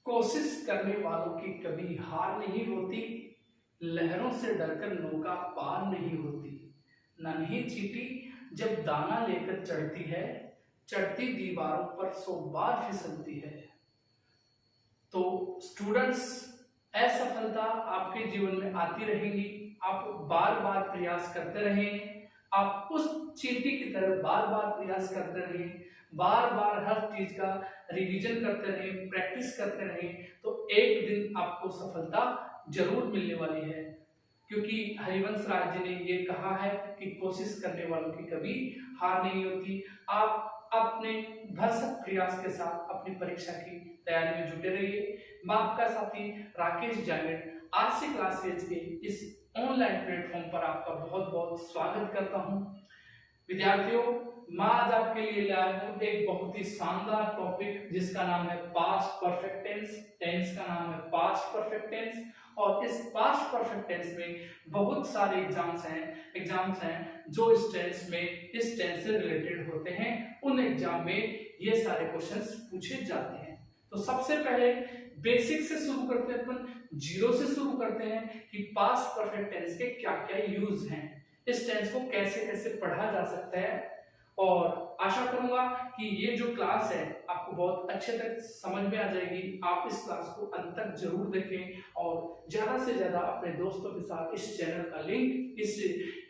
कोशिश करने वालों की कभी हार नहीं होती, लहरों से डरकर नौका पार नहीं होती। नन्ही चींटी जब दाना लेकर चढ़ती है, चढ़ती दीवारों पर 100 बार फिसलती है। तो स्टूडेंट्स, असफलता आपके जीवन में आती रहेंगी, आप बार बार प्रयास करते रहें, आप उस चींटी की तरह बार बार प्रयास करते रहें, बार बार हर चीज का रिवीजन करते रहें, प्रैक्टिस करते रहें, तो एक दिन आपको सफलता जरूर मिलने वाली है। क्योंकि हरिवंश राय जी ने ये कहा है कि कोशिश करने वालों की कभी हार नहीं होती। आप अपने भरसक प्रयास के साथ अपनी परीक्षा की तैयारी में जुटे रहिए। मैं आपका साथी राकेश जांगड़ आरसी क्लासेज के इस ऑनलाइन प्लेटफॉर्म पर आपका बहुत बहुत स्वागत करता हूं। विद्यार्थियों, मैं आज आपके लिए ले आया हूं एक बहुत ही शानदार टॉपिक जिसका नाम है पास्ट परफेक्ट टेंस। टेंस का नाम है पास्ट परफेक्ट टेंस और इस पास्ट परफेक्ट टेंस में बहुत सारे एग्जाम्स हैं जो इस टेंस से रिलेटेड होते हैं। उन एग्जाम में ये सारे क्वेश्चंस पूछे जाते हैं। तो सबसे पहले बेसिक से शुरू करते हैं, अपन जीरो से शुरू करते हैं कि पास्ट परफेक्ट टेंस के क्या क्या यूज हैं, इस टेंस को कैसे कैसे पढ़ा जा सकता है। और आशा करूंगा कि ये जो क्लास है आपको बहुत अच्छे तक समझ में आ जाएगी। आप इस क्लास को अंत तक जरूर देखें और ज्यादा से ज्यादा अपने दोस्तों के साथ इस चैनल का लिंक, इस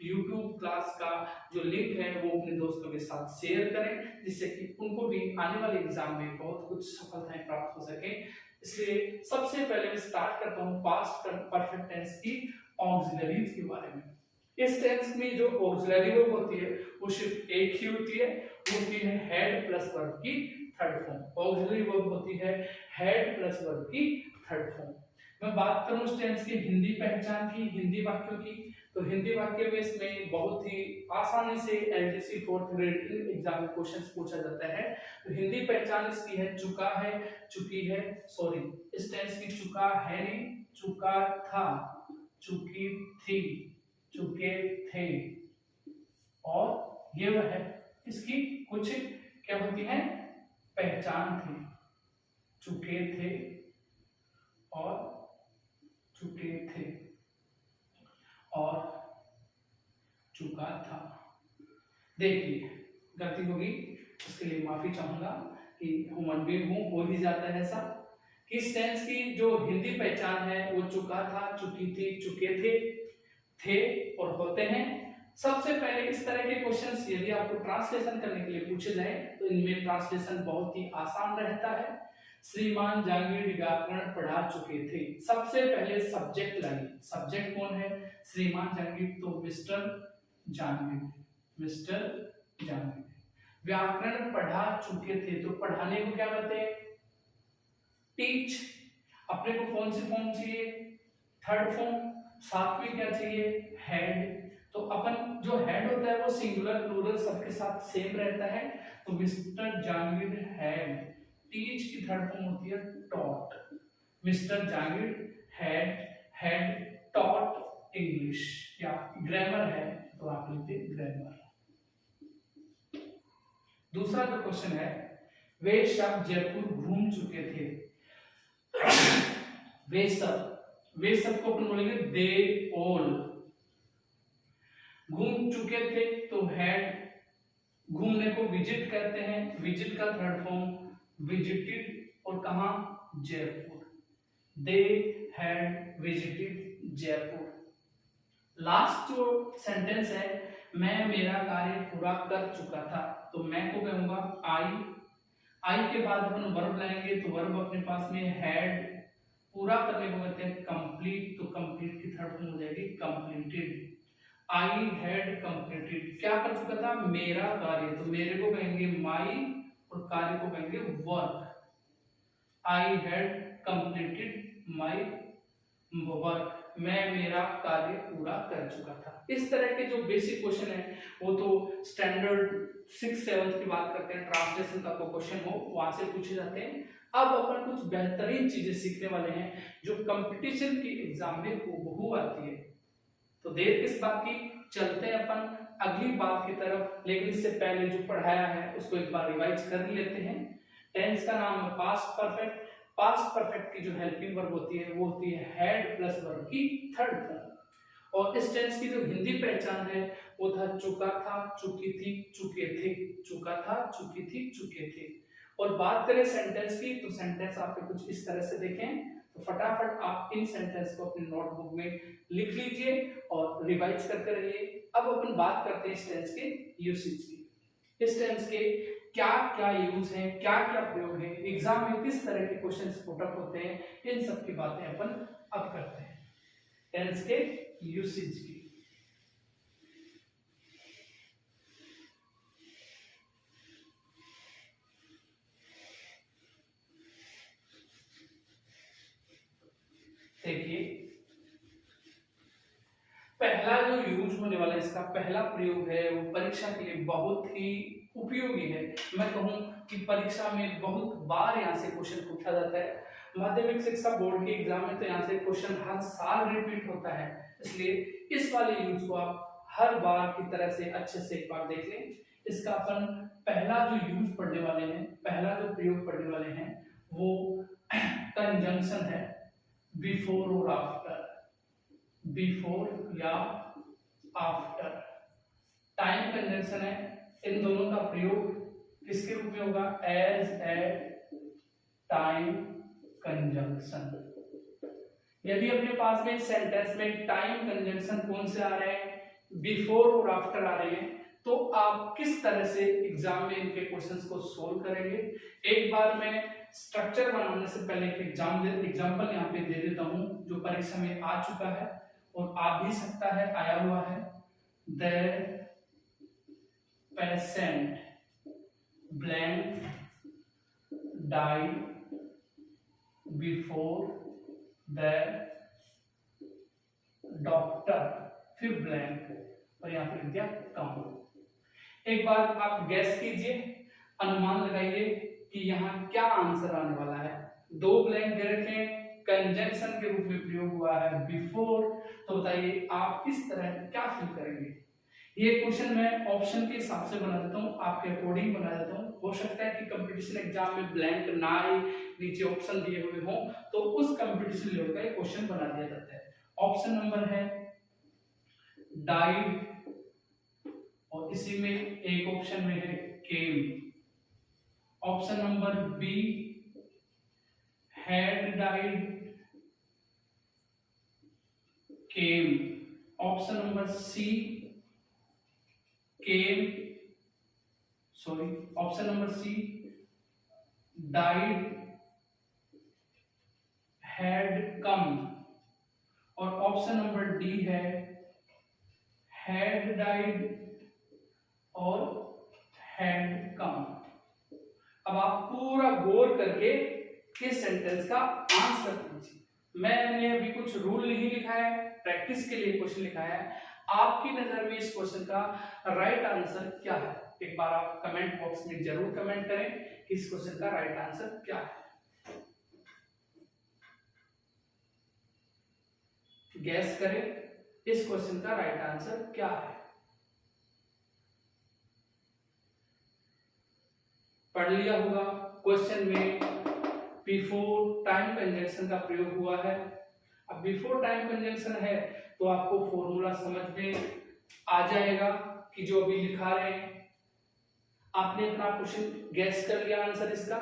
YouTube क्लास का जो लिंक है वो अपने दोस्तों के साथ शेयर करें, जिससे कि उनको भी आने वाले एग्जाम में बहुत कुछ सफलताएं प्राप्त हो सके। इसलिए सबसे पहले मैं स्टार्ट करता हूँ पास्ट परफेक्ट टेंस की ऑक्सिलरीज के बारे में। इस टेंस में जो ऑक्सिलरी वर्ब होती है वो सिर्फ एक ही होती है, वो होती है हेड प्लस वर्ब की थर्ड फॉर्म। ऑक्सिलरी वर्ब होती है हेड प्लस वर्ब की थर्ड फॉर्म। मैं बात करूं इस टेंस की हिंदी पहचान की, हिंदी वाक्यों की, तो हिंदी वाक्य में इसमें बहुत ही आसानी से एलडीसी 4th ग्रेड एग्जाम में क्वेश्चंस पूछा जाता है। तो हिंदी पहचान इसकी है चुका है, चुकी है, सॉरी इस टेंस की चुका है नहीं, चुका था, चुकी थी, चुके थे, और ये वह है इसकी कुछ क्या होती है पहचान थी। चुके थे और चुके थे और चुका था। देखिए गलती होगी, उसके लिए माफी चाहूंगा कि ह्यूमन बीइंग हूं, हो ही जाता है ऐसा। इस टेंस की जो हिंदी पहचान है वो चुका था, चुकी थी, चुके थे और होते हैं। सबसे पहले इस तरह के क्वेश्चंस यदि आपको ट्रांसलेशन करने के लिए पूछे जाए तो इनमें ट्रांसलेशन बहुत ही आसान रहता है। श्रीमान जांगीड़ व्याकरण पढ़ा चुके थे। सबसे पहले सब्जेक्ट लाइए। सब्जेक्ट कौन है? श्रीमान जांगीड़, तो मिस्टर जांगीड़, मिस्टर जांगीड़। व्याकरण पढ़ा चुके थे, तो पढ़ाने को क्या कहते हैं? टीच। अपने को कौन सी फॉर्म चाहिए? Third form. साथ में क्या चाहिए? हेड। तो अपन जो हेड होता है वो सिंगुलर प्लूरल सबके साथ सेम रहता है, तो मिस्टर जांगीड़ हैड। टीच की थर्ड फॉर्म होती है taught. Mister Jangid had taught English, या ग्रामर है तो आप लिखते ग्रामर। दूसरा जो क्वेश्चन है, वे सब जयपुर घूम चुके थे। वे सब को अपन बोलेंगे दे ऑल। घूम चुके थे तो हैड, घूमने को विजिट करते हैं, विजिट का थर्ड फॉर्म विजिटेड, और कहां? Jaipur. They had visited Jaipur. Last जो सेंटेंस है, मैं मेरा कार्य पूरा कर चुका था, तो मैं को कहूंगा आई के बाद अपन वर्ब लाएंगे, तो वर्ब अपने पास में हैड। पूरा करने को कहते हैं कंप्लीट, तो कंप्लीट की थर्ड फॉर्म हो जाएगी कंप्लीटेड। आई हैड कंप्लीटेड, क्या कर चुका था? मेरा कार्य, तो मेरे को कहेंगे माई और कार्य को कहेंगे work. I had completed my work, मैं मेरा कार्य पूरा कर चुका था। इस तरह के जो बेसिक क्वेश्चन है वो तो स्टैंडर्ड 6th-7th की बात करते हैं, ट्रांसलेशन का कोई क्वेश्चन हो वहां से पूछे जाते हैं। अब अपन कुछ बेहतरीन चीजें सीखने वाले हैं जो कंपटीशन की एग्जाम में हूबहू आती है। तो देर किस बात की, चलते हैं अपन अगली बात की तरफ। लेकिन इससे पहले जो पढ़ाया है उसको एक बार रिवाइज कर लेते हैं। टेंस का नाम है पास्ट परफेक्ट। पास्ट परफेक्ट की जो हेल्पिंग वर्ब होती है वो होती है हैड प्लस वर्ब की थर्ड फॉर्म। और इस टेंस की जो हिंदी पहचान है वो था चुका था, चुकी थी, चुके थे। चुका था, चुकी थी, चुके थे। और बात करें सेंटेंस की, तो सेंटेंस आपके कुछ इस तरह से देखें, तो फटाफट आप इन सेंटेंस को अपनी नोटबुक में लिख लीजिए और रिवाइज करते रहिए। अब अपन बात करते हैं इस टेंस के यूसेज की। इस टेंस के क्या क्या यूज हैं, क्या क्या प्रयोग है, एग्जाम में किस तरह के क्वेश्चंस पुट अप होते हैं, इन सब की बातें अपन अब करते हैं टेंस के यूसेज की। देखिए पहला जो यूज होने वाला इसका पहला प्रयोग है वो परीक्षा के लिए बहुत ही उपयोगी है। मैं कहूं कि परीक्षा में बहुत बार यहाँ से क्वेश्चन पूछा जाता है। माध्यमिक शिक्षा बोर्ड के एग्जाम में तो यहाँ से क्वेश्चन हर साल रिपीट होता है, इसलिए इस वाले यूज को आप हर बार की तरह से अच्छे से एक बार देख लें। इसका अपन पहला जो यूज पढ़ने वाले हैं, पहला जो प्रयोग पढ़ने वाले हैं वो कंजंक्शन है बिफोर और आफ्टर। बिफोर या आफ्टर टाइम कंजंक्शन है, इन दोनों का प्रयोग किसके रूप में होगा, एज ए टाइम कंजंक्शन। यदि अपने पास में सेंटेंस में टाइम कंजंक्शन कौन से आ रहे हैं, बिफोर और आफ्टर आ रहे हैं, तो आप किस तरह से एग्जाम में इनके क्वेश्चंस को सोल्व करेंगे। एक बार मैं स्ट्रक्चर बनाने से पहले एक एग्जाम्पल यहाँ पे दे देता हूं जो परीक्षा में आ चुका है और आ भी सकता है, आया हुआ है। The patient blank died before the doctor, फिर ब्लैंक और यहाँ पे लिख दिया कम। एक बार आप गैस कीजिए, अनुमान लगाइए कि यहाँ क्या आंसर आने वाला है। दो ब्लैंक दे रखे हैं, कंजंक्शन के रूप में प्रयोग हुआ है बिफोर, तो बताइए आप इस तरह क्या फिल करेंगे। ये क्वेश्चन मैं ऑप्शन के हिसाब से बना देता हूँ, आपके अकॉर्डिंग बना देता हूँ। हो सकता है कि कंपटीशन एग्जाम में ब्लैंक ना आए, नीचे ऑप्शन दिए हुए हों, तो उस कंपटीशन लेवल का क्वेश्चन बना दिया जाता है। ऑप्शन नंबर है डाइड और इसी में एक ऑप्शन में है came. Option number B had died came. Option number C came, sorry option number C died had come और ऑप्शन नंबर डी है हैड डाइड और हैड कम। अब आप पूरा गौर करके इस सेंटेंस का आंसर कीजिए। मैंने अभी कुछ रूल नहीं लिखा है, प्रैक्टिस के लिए क्वेश्चन लिखा है। आपकी नजर में इस क्वेश्चन का राइट आंसर क्या है, एक बार आप कमेंट बॉक्स में जरूर कमेंट करें कि इस क्वेश्चन का राइट आंसर क्या है। गैस करें इस क्वेश्चन का राइट आंसर क्या है। पढ़ लिया होगा क्वेश्चन में बिफोर टाइम कंजंक्शन का प्रयोग हुआ है। अब बिफोर टाइम कंजंक्शन है तो आपको फॉर्मूला समझ में आ जाएगा कि जो अभी लिखा रहे हैं। आपने अपना क्वेश्चन गैस कर लिया आंसर इसका,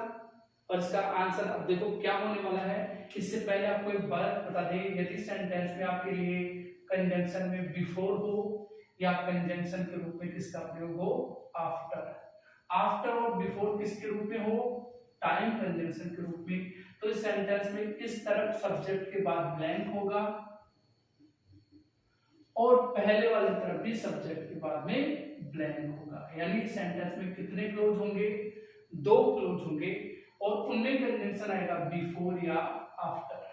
और इसका आंसर अब देखो क्या होने वाला है। इससे पहले आपको एक बात बता दें, यदि सेंटेंस में आपके लिए कंजंक्शन में बिफोर हो या कंजंक्शन के रूप में किसका प्रयोग हो, आफ्टर। आफ्टर और बिफोर किसके रूप में हो, टाइम कंजंक्शन के रूप में। तो इस सेंटेंस में इस तरफ सब्जेक्ट के बाद ब्लैंक होगा और पहले वाले तरफ भी सब्जेक्ट के बाद में ब्लैंक होगा। यानी सेंटेंस में कितने क्लोज होंगे, दो क्लोज होंगे और उनमें कंजंक्शन आएगा बिफोर या आफ्टर।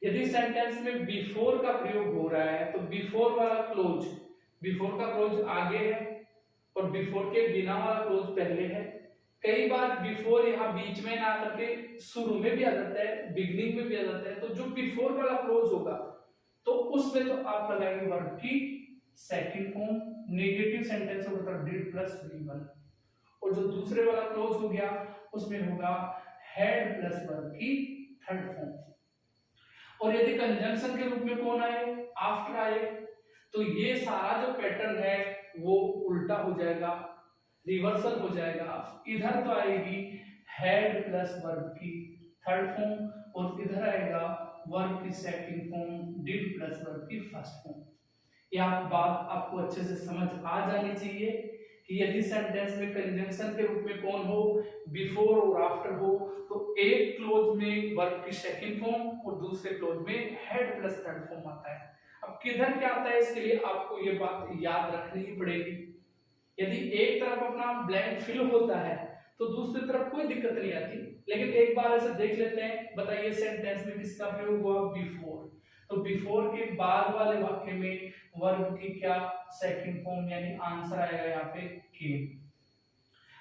यदि सेंटेंस में बिफोर का प्रयोग हो रहा है तो बिफोर वाला क्लोज, बिफोर का क्लोज आगे है और बिफोर के बिना वाला क्लोज पहले है। कई बार बिफोर यहाँ बीच में ना करके शुरू में भी आ जाता है, बिगनिंग में भी आ जाता है। तो जो बिफोर वाला क्लोज होगा तो उसमें तो आप लगाएंगे वर्ब की सेकंड फॉर्म, नेगेटिव सेंटेंस होगा तो डिड प्लस V1, और जो दूसरे वाला क्लोज हो गया उसमें होगा हैड प्लस वर्ब की थर्ड फॉर्म। और यदि कंजंक्शन के रूप में कौन आए, आफ्टर आए, तो ये सारा जो पैटर्न है वो उल्टा हो जाएगा, रिवर्सल हो जाएगा। इधर तो आएगी हैड प्लस वर्ब की थर्ड फॉर्म और इधर आएगा वर्ब की second form, did plus verb की फर्स्ट फॉर्म। यह बात आपको अच्छे से समझ आ जानी चाहिए कि यदि सेंटेंस में कंजंक्शन के रूप में कौन हो, बिफोर और आफ्टर हो, तो एक क्लोज में वर्ब की सेकंड फॉर्म और दूसरे क्लोज में हेड प्लस थर्ड फॉर्म आता है। अब किधर क्या आता है, इसके लिए आपको ये बात याद रखनी ही पड़ेगी। यदि एक तरफ अपना ब्लैंक फिल होता है तो दूसरी तरफ कोई दिक्कत नहीं आती, लेकिन एक बार ऐसे देख लेते हैं। बताइए सेंटेंस में किसका प्रयोग हुआ, बिफोर, तो बिफोर के बाद वाले वाक्य में वर्ब की क्या सेकंड फॉर्म, यानी आंसर आएगा यहाँ पे केम।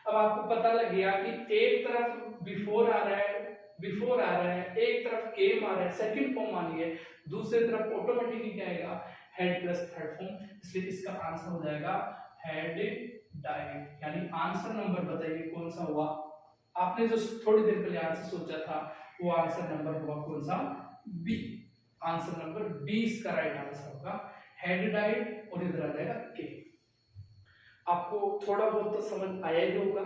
अब आपको पता लग गया कि एक तरफ बिफोर आ रहा है, एक तरफ केम आ रहा है, सेकंड फॉर्म आनी है, दूसरी तरफ ऑटोमेटिकली क्या आएगा, हेड प्लस थर्ड फॉर्म। इसलिए इसका आंसर हो जाएगा हेड डाइड। यानी आंसर नंबर बताइए कौन सा हुआ, आपने जो थोड़ी देर पहले आंसर सोचा था वो आंसर नंबर हुआ कौन सा, बी। आंसर नंबर बी इसका राइट आंसर होगा, हेड डाइड, और इधर आ जाएगा के। आपको थोड़ा बहुत तो समझ आया ही होगा।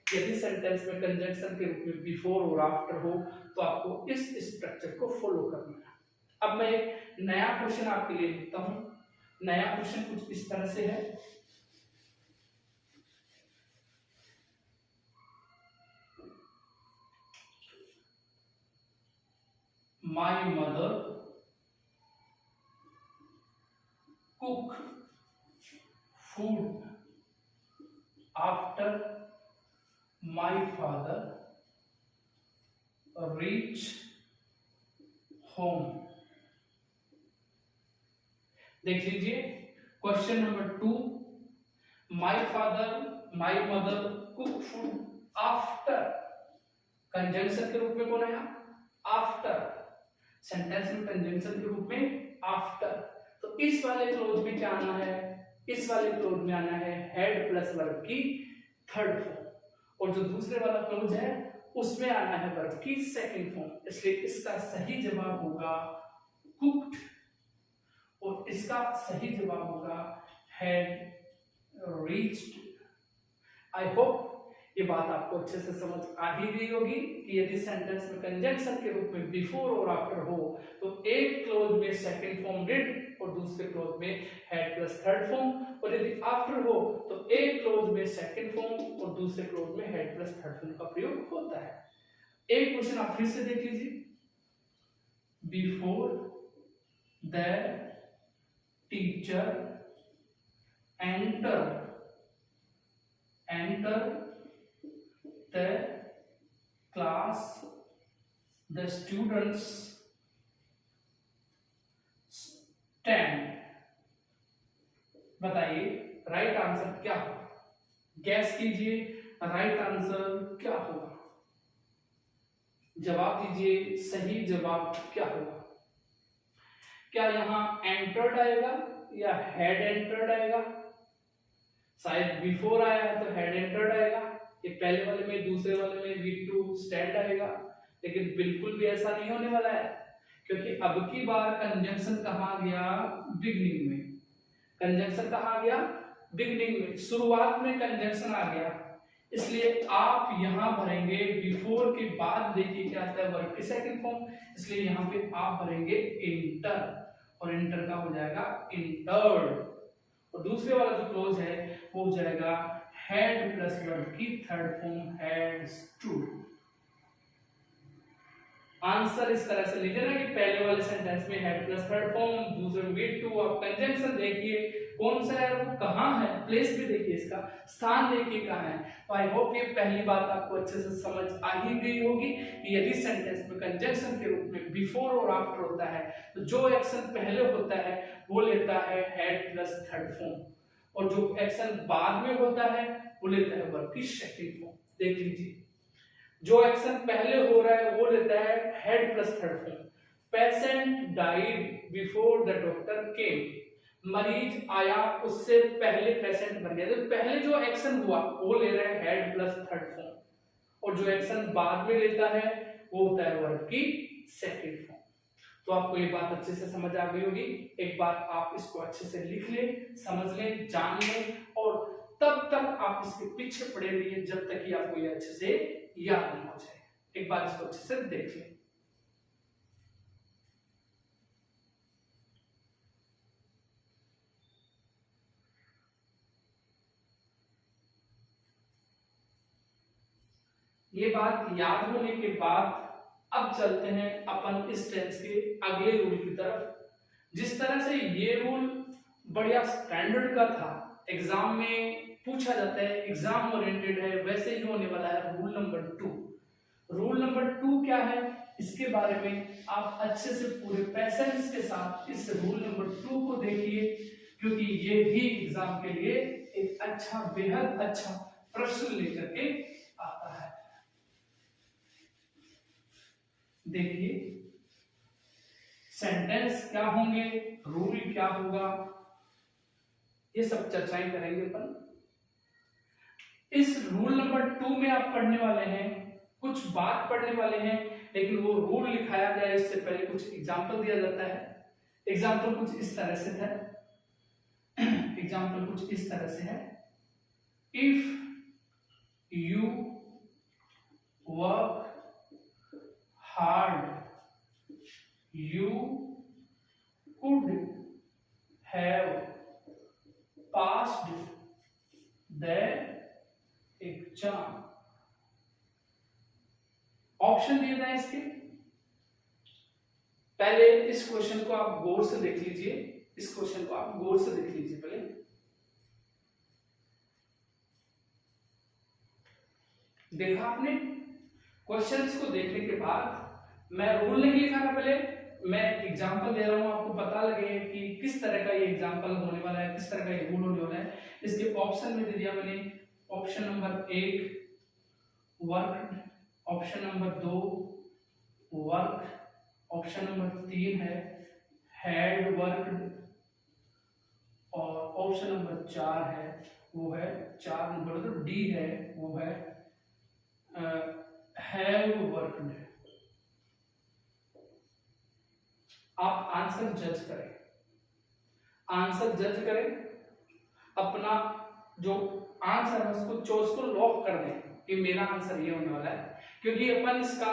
यदि सेंटेंस में कंजंक्शन के रूप में बिफोर और आफ्टर हो तो आपको इस स्ट्रक्चर को फॉलो करना है। अब मैं एक नया क्वेश्चन आपके लिए लिखता हूं। नया क्वेश्चन कुछ इस तरह से है, my mother cook food after my father reach home. देख लीजिए question number 2, my my mother cook food after, conjunction के रूप में कौन है, आफ्टर। सेंटेंस में कंजंक्शन के रूप में आफ्टर, तो इस वाले क्लोज में क्या आना है, इस वाले क्लोज में आना है हेड प्लस वर्ब की थर्ड फॉर्म, और जो दूसरे वाला क्लोज है उसमें आना है वर्ब की सेकंड फॉर्म। इसलिए इसका सही जवाब होगा कुक्ड और इसका सही जवाब होगा हैड रीच्ड। आई होप ये बात आपको अच्छे से समझ आ ही गई होगी कि यदि सेंटेंस में कंजंक्शन के रूप में बिफोर और आफ्टर हो तो एक क्लोज में सेकंड फॉर्म डिड और दूसरे क्लोज में हैड प्लस थर्ड फॉर्म, और यदि आफ्टर हो तो एक क्लोज में सेकंड फॉर्म और दूसरे क्लोज में हैड प्लस थर्ड फॉर्म का प्रयोग होता है। एक क्वेश्चन आप फिर से देख लीजिए, before the teacher enter the class, the students stand। बताइए राइट आंसर क्या होगा, गैस कीजिए राइट आंसर क्या होगा, जवाब दीजिए सही जवाब क्या होगा। क्या यहां एंटर्ड आएगा या हेड एंटर्ड आएगा, शायद बिफोर आया है तो हेड एंटर्ड आएगा, ये पहले वाले में दूसरे वाले में V2 स्टैंड आएगा, लेकिन बिल्कुल भी ऐसा नहीं होने वाला है, क्योंकि अब की बार कंजंक्शन कहाँ गया, बिगनिंग में। कंजंक्शन कहाँ गया, बिगनिंग में, शुरुआत में कंजंक्शन आ गया। इसलिए आप यहां भरेंगे बिफोर के बाद देखिए क्या आता है वर्ब की सेकंड फॉर्म, इसलिए यहां पे आप भरेंगे इंटर, और इंटर का हो जाएगा इंटर्ड, और दूसरे वाला जो क्लोज है वो हो जाएगा हेड प्लस वर्ब की third form had stood. Answer इस तरह से लिखे ना कि पहले वाले सेंटेंस में हेड प्लस थर्ड फॉर्म, दूसरे में V2। आप कंजंक्शन देखिए कौन सा है, वो कहां है, प्लेस भी देखिए, इसका स्थान देखिए कहां है। तो आई होप ये पहली बात आपको अच्छे से समझ आ ही गई होगी कि यदि सेंटेंस में कंजंक्शन के रूप में बिफोर और आफ्टर होता है तो जो एक्शन पहले होता है वो लेता है हेड प्लस थर्ड फॉर्म, और जो एक्शन बाद में होता है वो लेता है वर्ब की सेकंड फॉर्म। देख लीजिए जो एक्शन पहले हो रहा है वो लेता है head plus third form. Patient died before the doctor केम, मरीज आया उससे पहले पेशेंट मर गया, तो पहले जो एक्शन हुआ वो ले रहा है हेड प्लस थर्ड फॉर्म, और जो एक्शन बाद में लेता है वो होता है वर्ब की सेकंड फॉर्म। तो आपको ये बात अच्छे से समझ आ गई होगी। एक बार आप इसको अच्छे से लिख लें, समझ लें, जान लें, और तब तक आप इसके पीछे पड़े रहिए जब तक कि आपको ये अच्छे से याद नहीं हो जाए। एक बार इसको अच्छे से देख लें। ये बात याद होने के बाद अब चलते हैं अपन इस टेंस के अगले रूल की तरफ। जिस तरह से ये रूल बढ़िया स्टैंडर्ड का था, एग्जाम में पूछा जाता है, एग्जाम ओरिएंटेड है, वैसे ही होने वाला है रूल नंबर 2। रूल नंबर 2 क्या है, इसके बारे में आप अच्छे से पूरे पैसेंस के साथ इस रूल नंबर 2 को देखिए, क्योंकि ये भी एग्जाम के लिए एक अच्छा, बेहद अच्छा प्रश्न लेकर के आता है। देखिए सेंटेंस क्या होंगे, रूल क्या होगा, ये सब चर्चाएं करेंगे अपन। इस रूल नंबर 2 में आप पढ़ने वाले हैं, कुछ बात पढ़ने वाले हैं, लेकिन वो रूल लिखाया गया है इससे पहले कुछ एग्जाम्पल दिया जाता है। एग्जाम्पल कुछ इस तरह से है, एग्जाम्पल कुछ इस तरह से है, if you work hard you could have passed the exam। Option दिए जाए इसके। पहले इस क्वेश्चन को आप गौर से देख लीजिए, इस क्वेश्चन को आप गौर से देख लीजिए। पहले देखा आपने, क्वेश्चंस को देखने के बाद मैं रूल नहीं लिखा था, पहले मैं एग्जांपल दे रहा हूं, आपको पता लगे कि किस तरह का ये एग्जांपल होने वाला है, किस तरह का ये रूल होने वाला है। इसके ऑप्शन में दे दिया मैंने, option number 1 work, option number 2 work, option number 3 है हैड वर्कड, और ऑप्शन नंबर 4 है वो है 4 नंबर तो डी है वो है हैव वर्कड। आप आंसर जज करें, आंसर जज करें, अपना जो आंसर है उसको चॉइस को लॉक कर दें कि मेरा आंसर ये होने वाला है, क्योंकि अपन इसका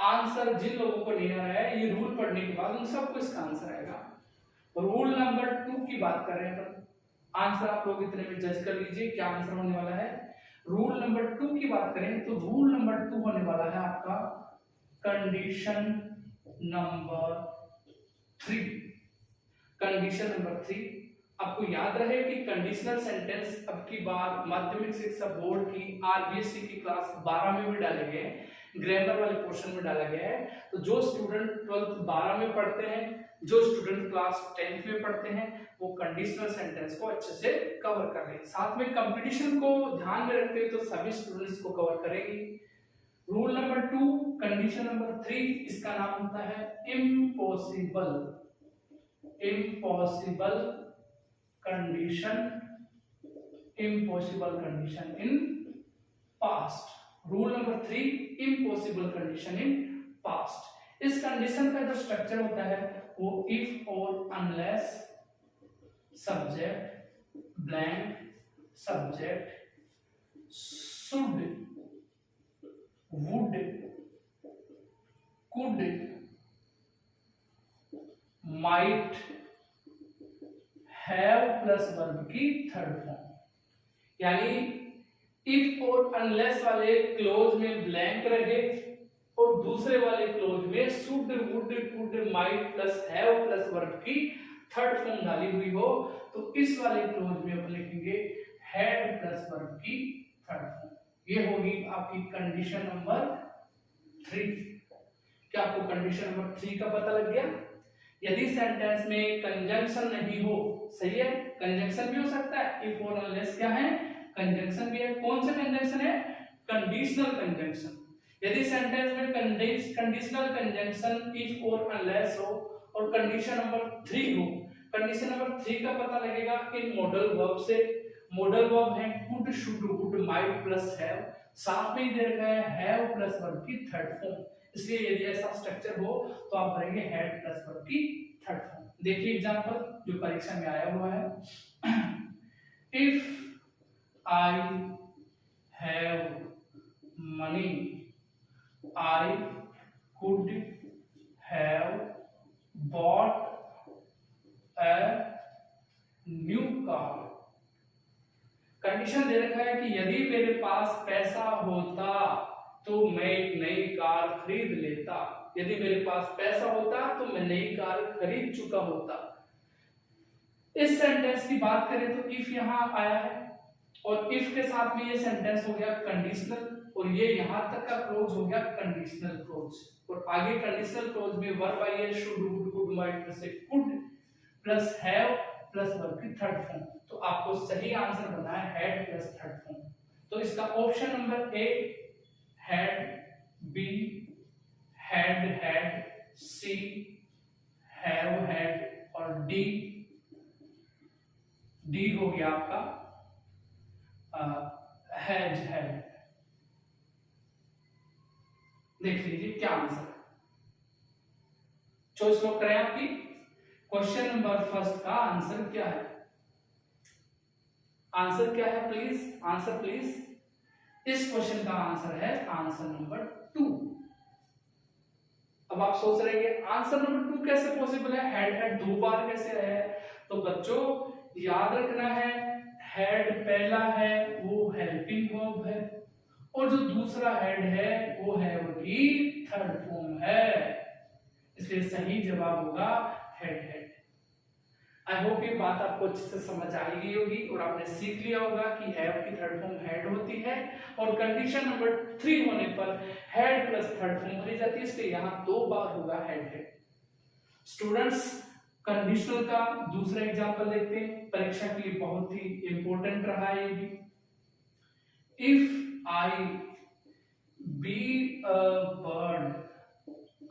आंसर जिन लोगों को नहीं आ रहा है, ये रूल पढ़ने के बाद उन सबको इसका आंसर आएगा। रूल नंबर 2 की बात कर रहे हैं अपन, आंसर आप लोग इतने में जज कर लीजिए क्या आंसर होने वाला है। रूल नंबर 2 की बात करें तो रूल नंबर 2 होने वाला है आपका कंडीशन नंबर 3। कंडीशन नंबर 3 आपको याद रहे कि कंडीशनल सेंटेंस अब की बार माध्यमिक शिक्षा बोर्ड की आरबीएससी की क्लास 12 में भी डाले गए हैं, ग्रामर वाले पोर्शन में डाला गया है। तो जो स्टूडेंट 12th 12 में पढ़ते हैं, जो स्टूडेंट क्लास 10th में पढ़ते हैं, वो कंडीशनल सेंटेंस को अच्छे से कवर कर लें। साथ में कंपटीशन को ध्यान में रखते हुए तो सभी स्टूडेंट्स को कवर करेंगी। रूल नंबर 2 कंडीशन नंबर 3, इसका नाम होता है impossible, impossible condition, impossible condition in past. Rule number 3 impossible condition in past. इस कंडीशन का जो स्ट्रक्चर होता है वो इफ और unless subject blank subject should would could might have plus verb की थर्ड फॉर्म। यानी इफ और अनलेस वाले क्लोज में ब्लैंक रहे और दूसरे वाले क्लोज में should would could might plus have plus verb की थर्ड फॉर्म डाली हुई हो, तो इस वाले क्लोज में अपन लिखेंगे हैड प्लस वर्ब की थर्ड फॉर्म। ये होगी आपकी कंडीशन नंबर 3। क्या आपको कंडीशन नंबर 3 का पता लग गया? यदि सेंटेंस में कंजंक्शन नहीं हो, सही है, कंजंक्शन भी हो सकता है, इफ और अनलेस क्या है, कंजंक्शन भी है। कौन सा कंजंक्शन है? Conditional conjunction. यदि सेंटेंस में कंडीशनल कंजंक्शन इफ और अनलेस हो और कंडीशन नंबर 3 हो, कंडीशन नंबर 3 का पता लगेगा इन मॉडल वर्ब से। मॉडल वर्ब है could should would might plus have, साथ में ही दे रखा है हैव प्लस वर्ब की थर्ड फॉर्म। इसलिए यदि ऐसा स्ट्रक्चर हो तो आप भरेंगे हैड प्लस वर्ब की थर्ड फॉर्म। देखिए एग्जांपल जो परीक्षा में आया हुआ है, if I have money I could have bought a new car. Condition दे रखा है कि यदि मेरे पास पैसा होता तो मैं एक नई कार खरीद लेता, यदि मेरे पास पैसा होता तो मैं नई कार खरीद चुका होता। इस सेंटेंस की बात करें तो इफ यहां आया है और इफ के साथ में ये सेंटेंस हो गया कंडीशनल और ये यहां तक का क्लोज हो गया कंडीशनल क्लोज, और आगे कंडीशनल क्लोज में वर्ब आई है should would could might plus could plus have plus verb की थर्ड फॉर्म। तो आपको सही आंसर बनना है हैड प्लस थर्ड फॉर्म। तो इसका option number A had, B had had, C have had और डी हो गया आपका हैज हैड। देख लीजिए क्या आंसर है, चॉइस लॉक करें आपकी। क्वेश्चन नंबर फर्स्ट का आंसर क्या है, आंसर क्या है प्लीज, आंसर प्लीज। इस क्वेश्चन का आंसर है आंसर नंबर 2। अब आप सोच रहे हैं आंसर नंबर 2 कैसे पॉसिबल है, हैड दो बार कैसे है। तो बच्चों याद रखना है हैड पहला है वो हेल्पिंग वर्ब है और जो दूसरा हैड है वो हैव की थर्ड फॉर्म है, इसलिए सही जवाब होगा हैड हैड। आई होप ये बात आपको अच्छे से समझ आ गई होगी और आपने सीख लिया होगा कि हैव की थर्ड फॉर्म हैड होती है और कंडीशन नंबर 3 होने पर हैड प्लस थर्ड फॉर्म भरी जाती है, इसलिए यहां 2 बार होगा हैड हैड। स्टूडेंट्स कंडीशनल का दूसरा एग्जांपल देखते हैं, परीक्षा के लिए बहुत ही इंपॉर्टेंट रहा है ये भी। If I be a bird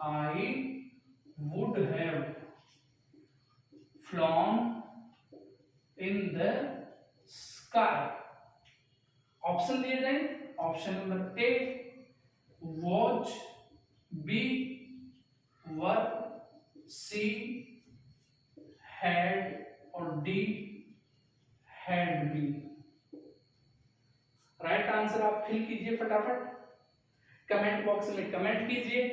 I would have flown in the sky। Option दिए जाए, option number A watch, B verb, C had और D had B. Right answer आप फिल कीजिए फटाफट, कमेंट बॉक्स में कमेंट कीजिए।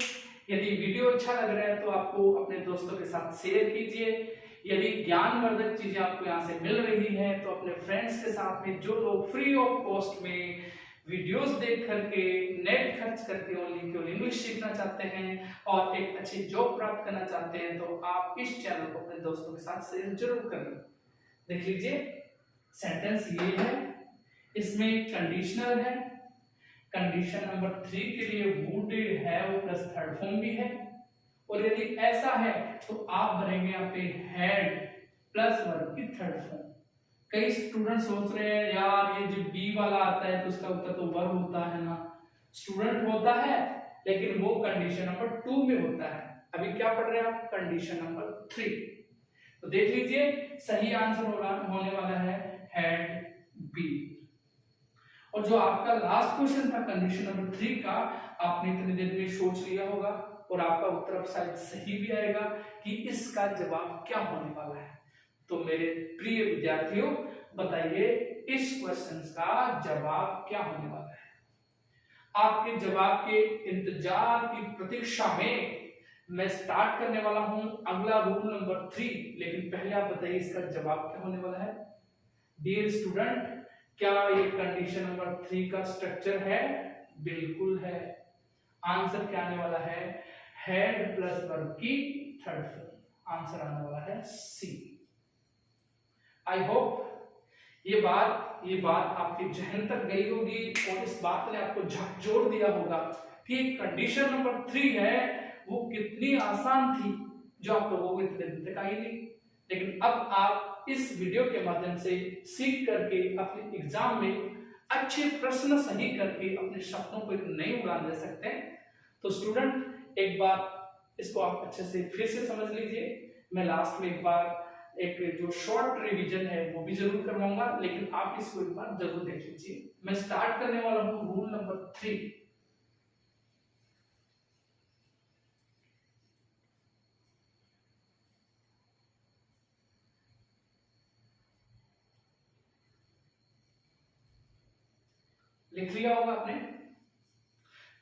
यदि वीडियो अच्छा लग रहा है तो आपको अपने दोस्तों के साथ शेयर कीजिए। यदि ज्ञानवर्धक चीजें आपको यहाँ से मिल रही हैं तो अपने फ्रेंड्स के साथ में, जो लोग फ्री ऑफ कॉस्ट में वीडियोस देख करके नेट खर्च करके ओनली केवल इंग्लिश सीखना चाहते हैं और एक अच्छी जॉब प्राप्त करना चाहते हैं, तो आप इस चैनल को अपने दोस्तों के साथ शेयर जरूर करें। देख लीजिए सेंटेंस ये है, इसमें कंडीशनल है, कंडीशन नंबर 3 के लिए would have plus third form भी है, और यदि ऐसा है तो आप भरेंगे यहाँ पे हैड प्लस वर्ब की थर्ड फॉर्म। कई स्टूडेंट सोच रहे हैं यार ये जो बी वाला आता है तो उसका उत्तर तो वर्ब होता है ना। स्टूडेंट होता है लेकिन वो कंडीशन नंबर 2 में होता है। अभी क्या पढ़ रहे हैं आप, कंडीशन नंबर 3। तो देख लीजिए सही आंसर होने वाला है हैड बी। और जो आपका लास्ट क्वेश्चन था कंडीशन नंबर 3 का, आपने इतनी देर में सोच लिया होगा और आपका उत्तर अब शायद सही भी आएगा कि इसका जवाब क्या होने वाला है। तो मेरे प्रिय विद्यार्थियों बताइए इस क्वेश्चन का जवाब क्या होने वाला है। आपके जवाब के इंतजार की प्रतीक्षा में मैं स्टार्ट करने वाला हूं अगला रूल नंबर 3, लेकिन पहले आप बताइए इसका जवाब क्या होने वाला है। डियर स्टूडेंट, क्या ये कंडीशन नंबर 3 का स्ट्रक्चर है? बिल्कुल है। आंसर क्या आने वाला है, हैड प्लस वर्ब की थर्ड फॉर्म। आंसर आने वाला है सी। आई होप ये बात आपके जहन तक गई होगी और इस बात ने आपको झकझोर दिया होगा कि कंडीशन नंबर 3 है वो कितनी आसान थी, जो आप लोगों को इतने दिन तक आई नहीं। लेकिन अब आप इस वीडियो के माध्यम से सीख करके अपने एग्जाम में अच्छे प्रश्न सही करके अपने सपनों को एक नई उड़ान दे सकते हैं। तो स्टूडेंट एक बार इसको आप अच्छे से फिर से समझ लीजिए। मैं लास्ट में एक बार एक जो शॉर्ट रिवीजन है वो भी जरूर करवाऊंगा, लेकिन आप इसको एक बार जरूर देख लीजिए। मैं स्टार्ट करने वाला हूं रूल नंबर 3। लिख लिया होगा आपने,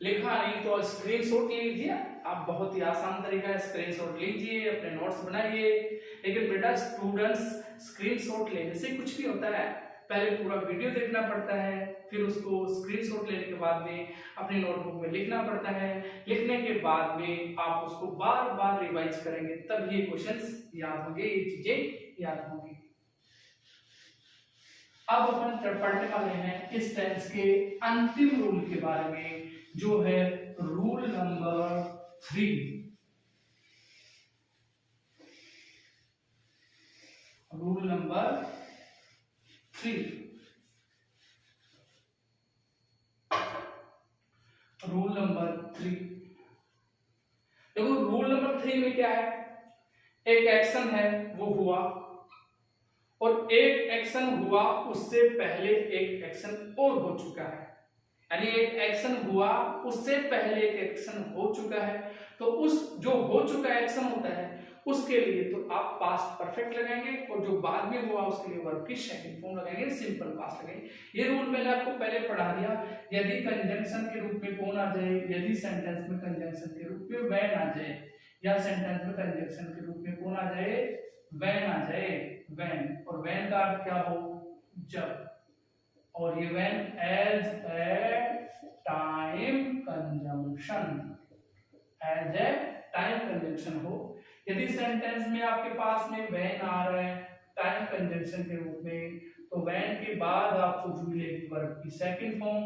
लिखा नहीं तो स्क्रीनशॉट लीजिए, आप बहुत ही आसान तरीका है, स्क्रीनशॉट लीजिए, अपने नोट्स बनाइए। लेकिन बेटा स्टूडेंट्स स्क्रीनशॉट लेने से कुछ नहीं होता है, पहले पूरा वीडियो देखना पड़ता है, फिर उसको स्क्रीनशॉट लेने के बाद में अपनी नोटबुक में लिखना पड़ता है, लिखने के बाद में आप उसको बार बार रिवाइज करेंगे, तब ये क्वेश्चंस याद होंगे, ये चीजें याद होंगी। अब अपन पढ़ने वाले हैं इस टेंस के अंतिम रूल के बारे में, जो है rule number 3। Rule number 3, rule number 3। देखो रूल नंबर 3 में क्या है, एक एक्शन है वो हुआ, और एक एक्शन हुआ उससे पहले एक एक्शन और हो चुका है, यानी एक एक्शन हुआ उससे पहले एक एक्शन हो चुका है, तो उस जो हो चुका एक्शन होता है उसके लिए तो आप पास्ट परफेक्ट लगाएंगे, और जो बाद में हुआ उसके लिए वर्ब की सेकंड फॉर्म लगाएंगे, सिंपल पास्ट लगाएंगे। ये रूल मैंने आपको पहले पढ़ा दिया। यदि कंजंक्शन के रूप में कौन आ जाए, यदि सेंटेंस में कंजंक्शन के रूप में व्हेन आ जाए, या सेंटेंस में कंजंक्शन के रूप में कौन आ जाए, व्हेन आ जाए, व्हेन, और व्हेन का अर्थ क्या हो, जब, और ये when as a time conjunction, as a time conjunction हो। यदि सेंटेंस में आपके पास में व्हेन आ रहा है टाइम कंजंक्शन के रूप में, तो व्हेन के बाद आपको जो मिलेगी वर्ब की सेकंड फॉर्म,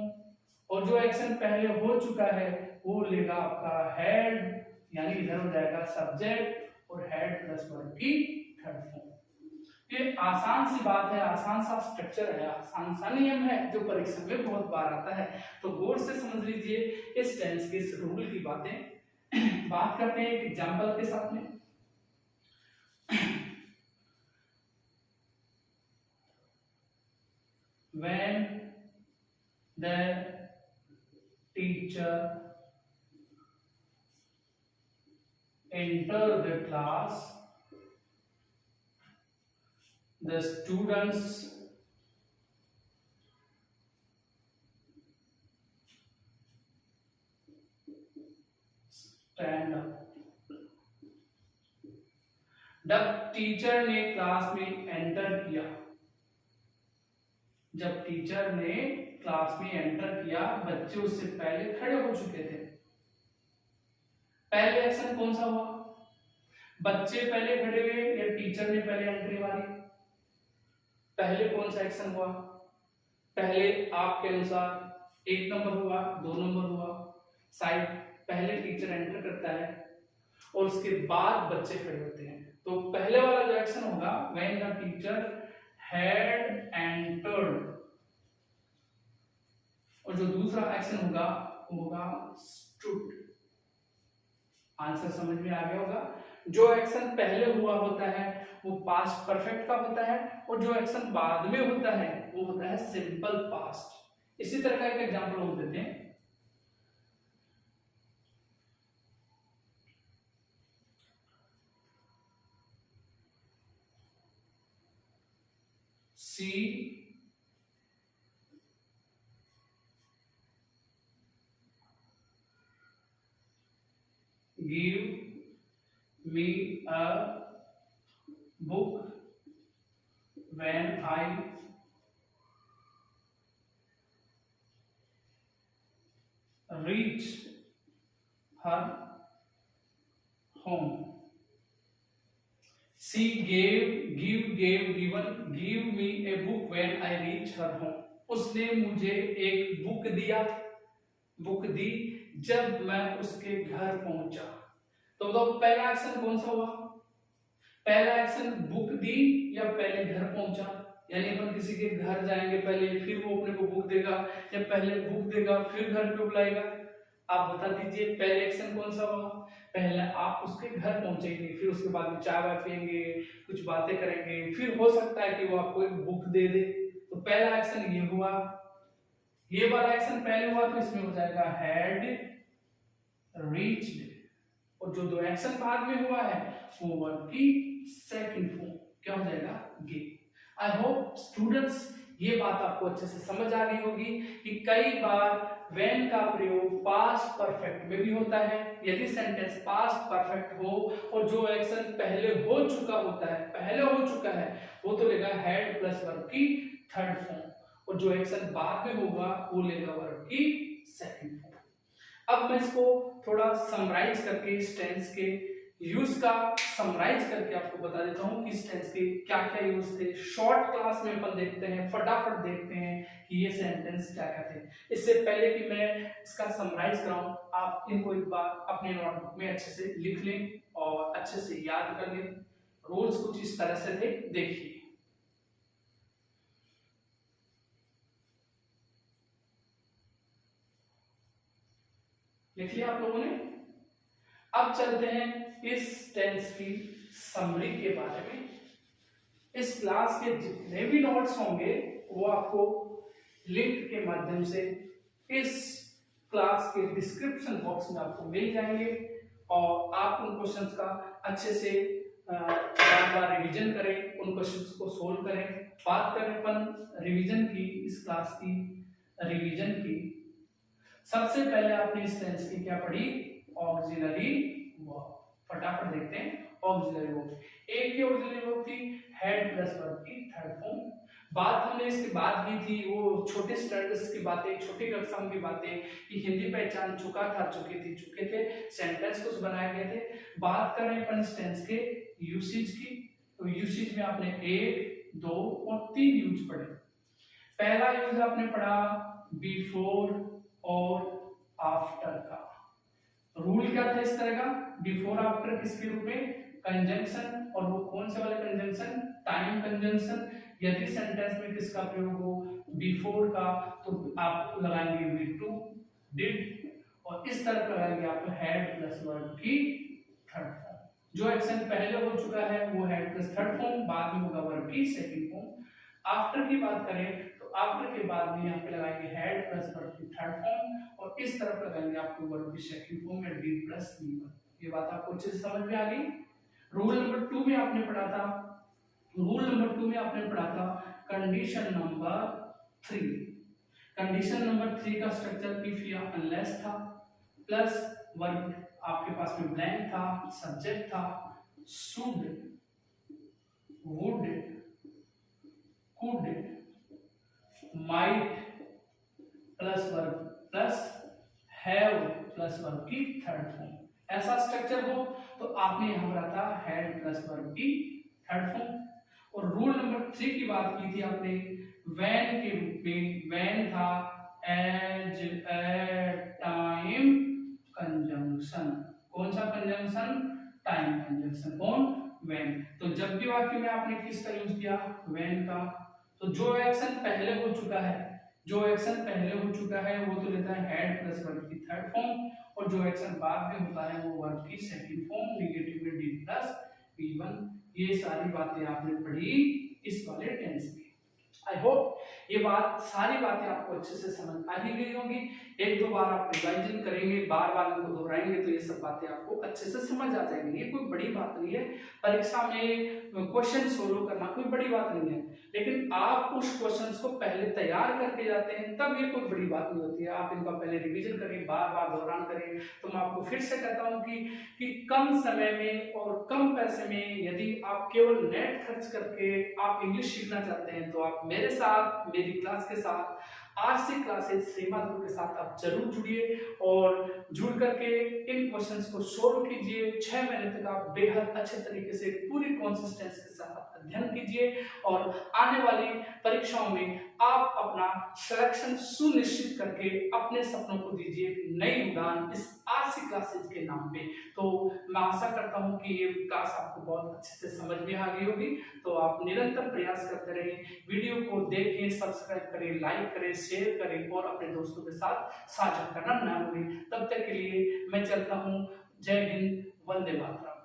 और जो एक्शन पहले हो चुका है वो लेगा आपका हेड, यानी इधर हो जाएगा सब्जेक्ट, और हेड प्लस वर्ब की थर्ड फॉर्म। ये आसान सी बात है, आसान सा स्ट्रक्चर है, आसान सा नियम है, जो परीक्षा में बहुत बार आता है, तो गौर से समझ लीजिए इस टेंस के इस रूल की बातें। बात करते हैं एक एग्जांपल के साथ में। When the teacher enter the class, the students stand up। जब टीचर ने क्लास में एंटर किया, जब टीचर ने क्लास में एंटर किया, बच्चे उससे पहले खड़े हो चुके थे। पहले एक्शन कौन सा हुआ, बच्चे पहले खड़े हुए या टीचर ने पहले एंट्री मारी, पहले कौन सा एक्शन हुआ, पहले आपके अनुसार 1 नंबर हुआ, 2 नंबर हुआ, शायद पहले टीचर एंटर करता है और उसके बाद बच्चे खड़े होते हैं, तो पहले वाला जो एक्शन होगा when the teacher had entered, और जो दूसरा एक्शन होगा वो होगा स्टूड। आंसर समझ में आ गया होगा। जो एक्शन पहले हुआ होता है वो पास्ट परफेक्ट का होता है, और जो एक्शन बाद में होता है वो होता है सिंपल पास्ट। इसी तरह का एक एग्जांपल हम देते हैं। सी give me a book when I reach her home। She gave given give me a book when I reach her home। उसने मुझे एक बुक दिया, बुक दी जब मैं उसके घर पहुंचा। तो बताओ पहला एक्शन कौन सा हुआ, पहला एक्शन बुक दी या पहले घर पहुंचा, यानी अपन किसी के घर जाएंगे पहले, फिर वो अपने को बुक देगा, या पहले बुक देगा फिर घर पे बुलाएगा। आप बता दीजिए पहले एक्शन कौन सा हुआ, पहले आप उसके घर पहुंचेंगे, फिर उसके बाद में चाय वाय पियेंगे, कुछ बातें करेंगे, फिर हो सकता है कि वो आपको एक बुक दे दे। तो पहला एक्शन ये हुआ, ये वाला एक्शन पहले हुआ तो इसमें हो जाएगा हैड रीच्ड, और जो दो एक्शन बाद में हुआ है वो वर्ब की सेकंड फॉर्म क्या हो जाएगा गिव। आई होप स्टूडेंट्स ये बात आपको अच्छे से समझ आ गई होगी कि कई बार when का प्रयोग पास्ट परफेक्ट में भी होता है। यदि सेंटेंस पास्ट परफेक्ट हो और जो एक्शन पहले हो चुका होता है, पहले हो चुका है, वो तो लेगा हैड प्लस वर्ब की थर्ड फॉर्म, और जो एक्शन बाद में होगा वो लेगा वर्ब की सेकंड फॉर्म। अब मैं इसको थोड़ा समराइज करके इस टेंस के यूज का समराइज करके आपको बता देता हूं कि इस टेंस के क्या क्या यूज थे। शॉर्ट क्लास में अपन देखते हैं, फटाफट देखते हैं कि ये सेंटेंस क्या क्या थे। इससे पहले कि मैं इसका समराइज कराऊं, आप इनको एक बार अपने नोटबुक में अच्छे से लिख लें और अच्छे से याद कर लें। रूल्स कुछ इस तरह से थे, देखिए। लिख लिया आप लोगों ने? अब चलते हैं इस टेंस की समरी के बारे में। इस क्लास के जितने भी नोट्स होंगे वो आपको लिंक के माध्यम से इस क्लास के डिस्क्रिप्शन बॉक्स में आपको मिल जाएंगे, और आप उन क्वेश्चंस का अच्छे से बार बार रिवीजन करें, उन क्वेश्चंस को सोल्व करें। बात करें अपन रिवीजन की, इस क्लास की रिवीजन की, सबसे पहले आपने इस टेंस की क्या पढ़ी? Auxiliary verb. फटाफट देखते हैं। ऑक्सिलरी वर्ब, एक ही ऑक्सिलरी वर्ब थी, हेड प्लस वर्ब की थर्ड फॉर्म। बात हमने इसके बाद की थी, वो छोटे स्टैंडर्ड्स की बातें, छोटी कक्षाओं की बातें कि हिंदी पहचान चुका था, चुके थे, सेंटेंस कुछ बनाए गए थे। बात कर रहे हैं अपन इस टेंस के यूसेज की, तो यूसेज में आपने 1, 2 और 3 यूज पढ़े। पहला यूज आपने पढ़ा बिफोर और आफ्टर का। रूल क्या था इस तरह का? बिफोर आफ्टर किसके रूप में? कंजंक्शन, और वो कौन से वाले कंजंक्शन? Time conjunction. यदि सेंटेंस में किसका प्रयोग हो? बिफोर का, तो आप लगाएंगे वी टू, डिड, और इस तरफ लगाएंगे आप हैड प्लस वर्ब की थर्ड फॉर्म। जो एक्शन पहले हो चुका है वो हैड प्लस थर्ड फॉर्म, बाद में होगा वर्ब की सेकंड फॉर्म। आफ्टर की बात करें तो आफ्टर के बाद में यहाँ पे लगाएंगे हैड प्लस वर्ब की थर्ड फॉर्म, और इस तरफ लगाएंगे आपको वर्ब की सेकंड फॉर्म में डी प्लस वी1। ये बात आपको अच्छे से समझ में आ गई। रूल नंबर 2 में आपने पढ़ा था, कंडीशन नंबर 3। कंडीशन नंबर 3 का स्ट्रक्चर इफ या अनलेस था, प्लस वर्ब आपके पास में ब्लैंक था, सब्जेक्ट था, should, would, could, might plus verb plus have plus verb की थर्ड फॉर्म। ऐसा स्ट्रक्चर हो तो आपने यहां पर आता हैड प्लस वर्ब की थर्ड फॉर्म। और रूल नंबर 3 की बात की थी आपने व्हेन के रूप में। व्हेन था एज, एट, टाइम कंजंक्शन। कौन सा कंजंक्शन? Time conjunction. कौन? व्हेन। तो जब भी वाक्य में आपने किसका यूज किया? व्हेन का। तो जो एक्शन पहले हो चुका है, वो तो लेता है हेड प्लस वर्ब की थर्ड फॉर्म, और जो एक्शन बाद में होता है वो वर्ब की सेकंड फॉर्म, नेगेटिव में डी प्लस वी1। ये सारी बातें आपने पढ़ी इस वाले टेंस में। आई होप ये सारी बातें आपको अच्छे से समझ आ ही गई होंगी। एक दो बार आप रिवाइजन करेंगे, बार बार इनको दोहराएंगे तो ये सब बातें आपको अच्छे से समझ आ जाएंगी। ये कोई बड़ी बात नहीं है, परीक्षा में क्वेश्चन सोल्व करना कोई बड़ी बात नहीं है, लेकिन आप उस क्वेश्चंस को पहले तैयार करके जाते हैं तब ये कोई बड़ी बात नहीं होती है। आप इनका पहले रिवीजन करें, बार बार दोहरान करें। तो मैं आपको फिर से कहता हूँ कि कम समय में और कम पैसे में यदि आप केवल नेट खर्च करके आप इंग्लिश सीखना चाहते हैं तो आप मेरे साथ, मेरी क्लास के साथ, आरसी क्लासेस श्रीमाधुर के साथ आप जरूर जुड़िए, और जुड़ करके इन क्वेश्चंस को सोल्व कीजिए। 6 महीने तक आप बेहद अच्छे तरीके से पूरी कंसिस्टेंसी के साथ अध्ययन कीजिए, और आने वाली परीक्षाओं में आप अपना सिलेक्शन सुनिश्चित करके अपने सपनों को दीजिए नई उड़ान इस आरसी क्लासेस के नाम पे। तो मैं आशा करता हूं कि ये क्लास आपको बहुत अच्छे से समझ में आ गई होगी। तो आप निरंतर प्रयास करते रहिए, वीडियो को देखें, सब्सक्राइब करें, लाइक करें, शेयर करें और अपने दोस्तों के साथ साझा करना ना भूलें। तब तक के लिए मैं चलता हूँ। जय हिंद, वंदे मातरम।